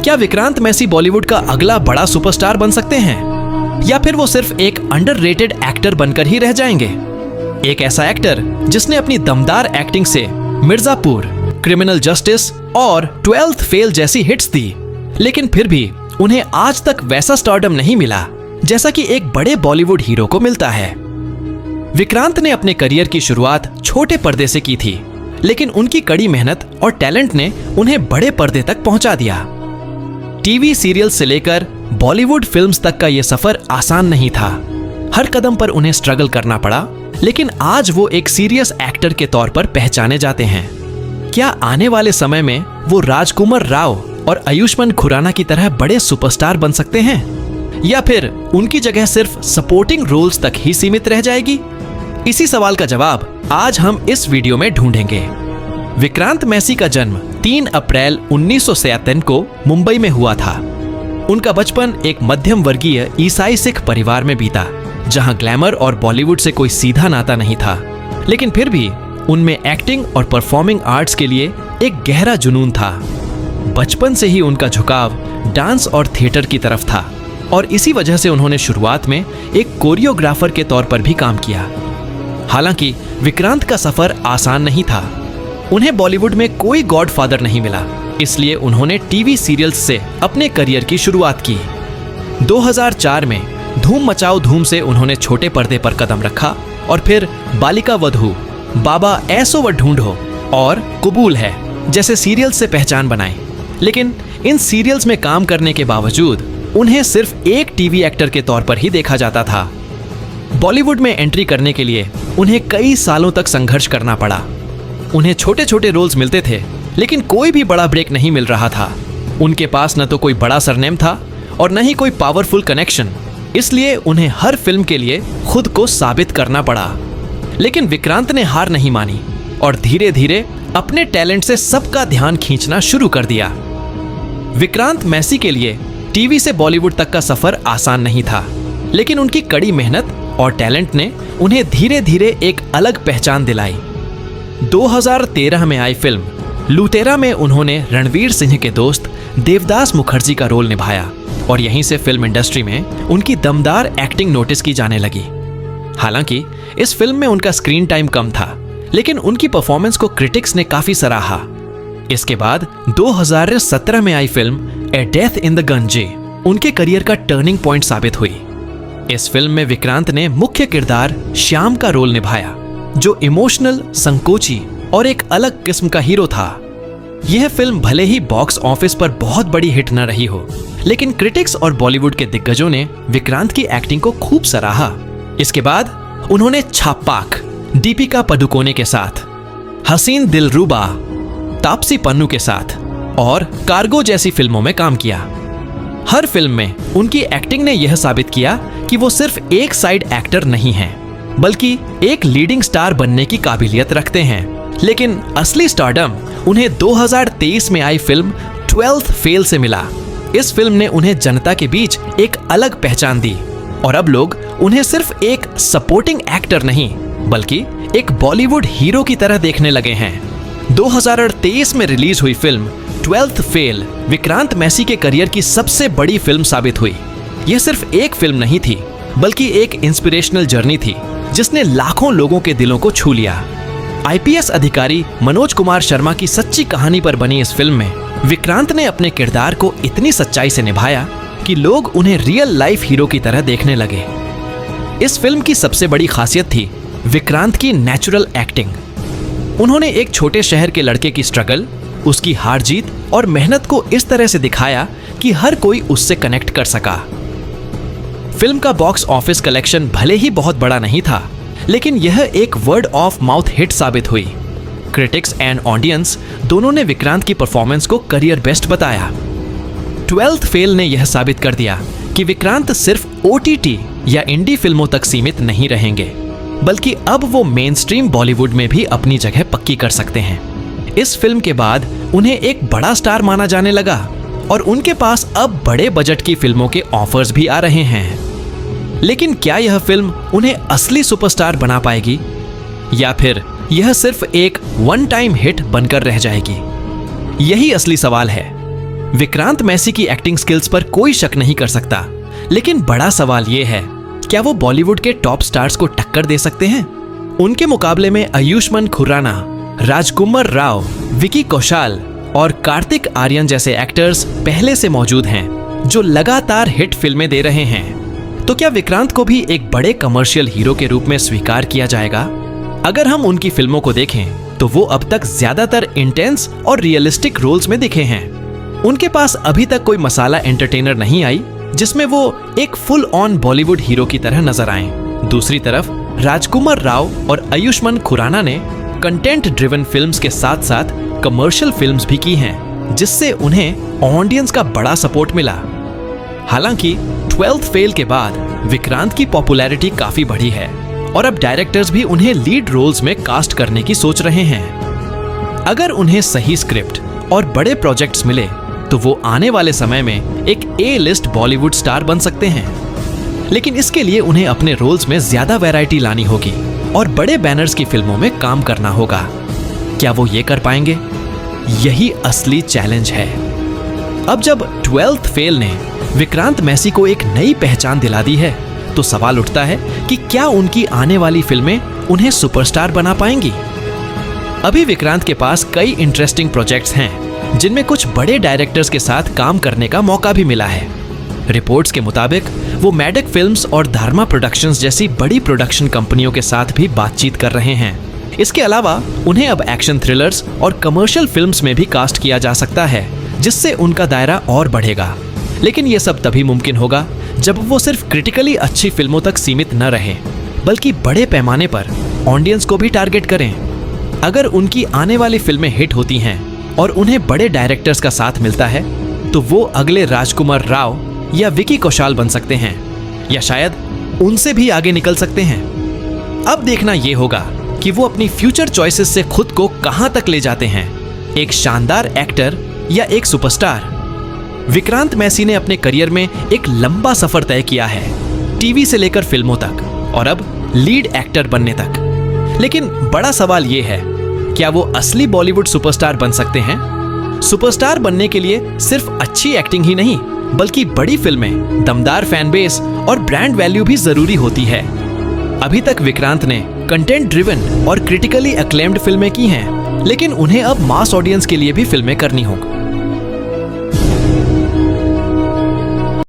क्या विक्रांत मैसी बॉलीवुड का अगला बड़ा सुपरस्टार बन सकते हैं, या फिर वो सिर्फ एक अंडररेटेड एक्टर बनकर ही रह जाएंगे? एक ऐसा एक्टर जिसने अपनी दमदार एक्टिंग से मिर्जापुर, क्रिमिनल जस्टिस और 12th फेल जैसी हिट्स दी, लेकिन फिर भी उन्हें आज तक वैसा स्टारडम नहीं मिला जैसा कि एक बड़े बॉलीवुड हीरो को मिलता है। विक्रांत ने अपने करियर की शुरुआत छोटे पर्दे से की थी, लेकिन उनकी कड़ी मेहनत और टैलेंट ने उन्हें बड़े पर्दे तक पहुंचा दिया। टीवी सीरियल से लेकर बॉलीवुड फिल्म्स तक का यह सफर आसान नहीं था। हर कदम पर उन्हें स्ट्रगल करना पड़ा, लेकिन आज वो एक सीरियस एक्टर के तौर पर पहचाने जाते हैं। क्या आने वाले समय में वो राजकुमार राव और आयुष्मान खुराना की तरह बड़े सुपरस्टार बन सकते हैं, या फिर उनकी जगह सिर्फ सपोर्टिंग रोल्स तक ही सीमित रह जाएगी? इसी सवाल का जवाब आज हम इस वीडियो में ढूंढेंगे। विक्रांत मैसी का जन्म 3 अप्रैल 1957 को मुंबई में हुआ था। उनका बचपन एक मध्यम वर्गीय ईसाई सिख परिवार में बीता, जहां ग्लैमर और बॉलीवुड से कोई सीधा नाता नहीं था, लेकिन फिर भी उनमें एक्टिंग और परफॉर्मिंग आर्ट्स के लिए एक गहरा जुनून था। बचपन से ही उनका झुकाव डांस और थिएटर की तरफ था, और इसी वजह से उन्होंने शुरुआत में एक कोरियोग्राफर के तौर पर भी काम किया। हालांकि विक्रांत का सफर आसान नहीं था। उन्हें बॉलीवुड में कोई गॉडफादर नहीं मिला, इसलिए उन्होंने टीवी सीरियल्स से अपने करियर की शुरुआत की। 2004 में धूम मचाओ धूम से उन्होंने छोटे पर्दे पर कदम रखा, और फिर बालिका वधू, बाबा ऐसो व ढूंढो और कबूल है जैसे सीरियल्स से पहचान बनाई। लेकिन इन सीरियल्स में काम करने के बावजूद उन्हें सिर्फ एक टीवी एक्टर के तौर पर ही देखा जाता था। बॉलीवुड में एंट्री करने के लिए उन्हें कई सालों तक संघर्ष करना पड़ा। उन्हें छोटे छोटे रोल्स मिलते थे, लेकिन कोई भी बड़ा ब्रेक नहीं मिल रहा था। उनके पास न तो कोई बड़ा सरनेम था और न ही कोई पावरफुल कनेक्शन, इसलिए उन्हें हर फिल्म के लिए खुद को साबित करना पड़ा। लेकिन विक्रांत ने हार नहीं मानी और धीरे धीरे अपने टैलेंट से सबका ध्यान खींचना शुरू कर दिया। विक्रांत मैसी के लिए टीवी से बॉलीवुड तक का सफर आसान नहीं था, लेकिन उनकी कड़ी मेहनत और टैलेंट ने उन्हें धीरे धीरे एक अलग पहचान दिलाई। 2013 में आई फिल्म लुटेरा में उन्होंने रणवीर सिंह के दोस्त देवदास मुखर्जी का रोल निभाया, और यहीं से फिल्म इंडस्ट्री में उनकी दमदार एक्टिंग नोटिस की जाने लगी। हालांकि इस फिल्म में उनका स्क्रीन टाइम कम था, लेकिन उनकी परफॉर्मेंस को क्रिटिक्स ने काफी सराहा। इसके बाद 2017 में आई film a death in the Gunj उनके करियर का टर्निंग पॉइंट साबित हुई। इस फिल्म में विक्रांत ने मुख्य किरदार श्याम का रोल निभाया, जो इमोशनल, संकोची और एक अलग किस्म का हीरो था। यह फिल्म भले ही बॉक्स ऑफिस पर बहुत बड़ी हिट न रही हो, लेकिन क्रिटिक्स और बॉलीवुड के दिग्गजों ने विक्रांत की एक्टिंग को खूब सराहा। इसके बाद उन्होंने छापाक, दीपिका पदुकोणे के साथ, हसीन दिलरुबा, तापसी पन्नू के साथ और कार्गो जैसी फिल्मों में काम किया। हर फिल्म में उनकी एक्टिंग ने यह साबित किया कि वो सिर्फ एक साइड एक्टर नहीं हैं, बल्कि एक लीडिंग स्टार बनने की काबिलियत रखते हैं। लेकिन असली स्टारडम उन्हें 2023 में आई फिल्म 12th फेल से मिला। इस फिल्म ने उन्हें जनता के बीच एक अलग पहचान दी, और अब लोग उन्हें सिर्फ एक सपोर्टिंग एक्टर नहीं, बल्कि एक बॉलीवुड हीरो की तरह देखने लगे हैं। 2023 में रिलीज हुई film 12th fail Vikrant Massey के करियर की सबसे बड़ी फिल्म साबित हुई। यह सिर्फ एक फिल्म नहीं थी, बल्कि एक इंस्पिरेशनल जर्नी थी, जिसने लाखों लोगों के दिलों को छू लिया। आईपीएस अधिकारी मनोज कुमार शर्मा की सच्ची कहानी पर बनी इस फिल्म में विक्रांत ने अपने किरदार को इतनी सच्चाई से निभाया कि लोग उन्हें रियल लाइफ हीरो की तरह देखने लगे। इस फिल्म की सबसे बड़ी खासियत थी विक्रांत की नेचुरल एक्टिंग। उन्होंने एक छोटे शहर के लड़के की स्ट्रगल, उसकी हार जीत और मेहनत को इस तरह से दिखाया कि हर कोई उससे कनेक्ट कर सका। फिल्म का बॉक्स ऑफिस कलेक्शन भले ही बहुत बड़ा नहीं था, लेकिन यह एक वर्ड ऑफ माउथ हिट साबित हुई। क्रिटिक्स एंड ऑडियंस दोनों ने विक्रांत की परफॉर्मेंस को करियर बेस्ट बताया। 12th फेल ने यह साबित कर दिया कि विक्रांत सिर्फ ओटीटी या इंडी फिल्मों तक सीमित नहीं रहेंगे, बल्कि अब वो मेन स्ट्रीम बॉलीवुड में भी अपनी जगह पक्की कर सकते हैं। इस फिल्म के बाद उन्हें एक बड़ा स्टार माना जाने लगा, और उनके पास अब बड़े बजट की फिल्मों के ऑफर्स भी आ रहे हैं। लेकिन क्या यह फिल्म उन्हें असली सुपरस्टार बना पाएगी, या फिर यह सिर्फ एक वन टाइम हिट बनकर रह जाएगी? यही असली सवाल है। विक्रांत मैसी की एक्टिंग स्किल्स पर कोई शक नहीं कर सकता, लेकिन बड़ा सवाल ये है, क्या वो बॉलीवुड के टॉप स्टार्स को टक्कर दे सकते हैं? उनके मुकाबले में आयुष्मान खुराना, राजकुमार राव, विकी कौशल और कार्तिक आर्यन जैसे एक्टर्स पहले से मौजूद हैं, जो लगातार हिट फिल्में दे रहे हैं। तो क्या विक्रांत को भी एक बड़े कमर्शियल हीरो के रूप में स्वीकार किया जाएगा? अगर हम उनकी फिल्मों को देखें तो वो अब तक ज्यादातर इंटेंस और रियलिस्टिक रोल्स में दिखे हैं। उनके पास अभी तक कोई मसाला एंटरटेनर नहीं आई जिसमें वो एक फुल ऑन बॉलीवुड हीरो की तरह नजर आए। दूसरी तरफ राजकुमार राव और आयुष्मान खुराना ने कंटेंट ड्रिवन फिल्म्स के साथ साथ कमर्शियल फिल्म्स भी की हैं, जिससे उन्हें ऑडियंस का बड़ा सपोर्ट मिला। हालांकि 12th फेल के बाद विक्रांत की पॉपुलैरिटी काफी बढ़ी है और अब डायरेक्टर्स भी उन्हें लीड रोल्स में कास्ट करने की सोच रहे हैं। अगर उन्हें सही स्क्रिप्ट और बड़े प्रोजेक्ट्स मिले तो वो आने वाले समय में एक A-लिस्ट बॉलीवुड स्टार बन सकते हैं। लेकिन इसके लिए उन्हें अपने रोल्स में ज्यादा वैरायटी लानी होगी और बड़े बैनर्स की फिल्मों में काम करना होगा। क्या वो ये कर पाएंगे? यही असली चैलेंज है। अब जब 12th फेल ने विक्रांत मैसी को एक नई पहचान दिला दी है, तो सवाल उठता है कि क्या उनकी आने वाली फिल्में उन्हें सुपरस्टार बना पाएंगी? अभी विक्रांत के पास कई इंटरेस्टिंग प्रोजेक्ट्स हैं, जिनमें कुछ बड़े डायरेक्टर्स के साथ काम करने का मौका भी मिला है। रिपोर्ट्स के मुताबिक वो मैडक फिल्म्स और धर्मा प्रोडक्शंस जैसी बड़ी प्रोडक्शन कंपनियों के साथ भी बातचीत कर रहे हैं। इसके अलावा उन्हें अब एक्शन थ्रिलर्स और कमर्शियल फिल्म्स में भी कास्ट किया जा सकता है, जिससे उनका दायरा और बढ़ेगा। लेकिन ये सब तभी मुमकिन होगा जब वो सिर्फ क्रिटिकली अच्छी फिल्मों तक सीमित न रहे, बल्कि बड़े पैमाने पर ऑडियंस को भी टारगेट करें। अगर उनकी आने वाली फिल्में हिट होती हैं और उन्हें बड़े डायरेक्टर्स का साथ मिलता है, तो वो अगले राजकुमार राव या विकी कौशल बन सकते हैं, या शायद उनसे भी आगे निकल सकते हैं। अब देखना यह होगा कि वो अपनी फ्यूचर चॉइसेस से खुद को कहां तक ले जाते हैं, एक शानदार एक्टर या एक सुपरस्टार। विक्रांत मैसी ने अपने करियर में एक लंबा सफर तय किया है, टीवी से लेकर फिल्मों तक और अब लीड एक्टर बनने तक। लेकिन बड़ा सवाल यह है, क्या वो असली बॉलीवुड सुपरस्टार बन सकते हैं? सुपरस्टार बनने के लिए सिर्फ अच्छी एक्टिंग ही नहीं, बल्कि बड़ी फिल्में, दमदार फैन बेस और ब्रांड वैल्यू भी जरूरी होती है। अभी तक विक्रांत ने कंटेंट ड्रिवन और क्रिटिकली अक्लेम्ड फिल्में की हैं, लेकिन उन्हें अब मास ऑडियंस के लिए भी फिल्में करनी होंगी।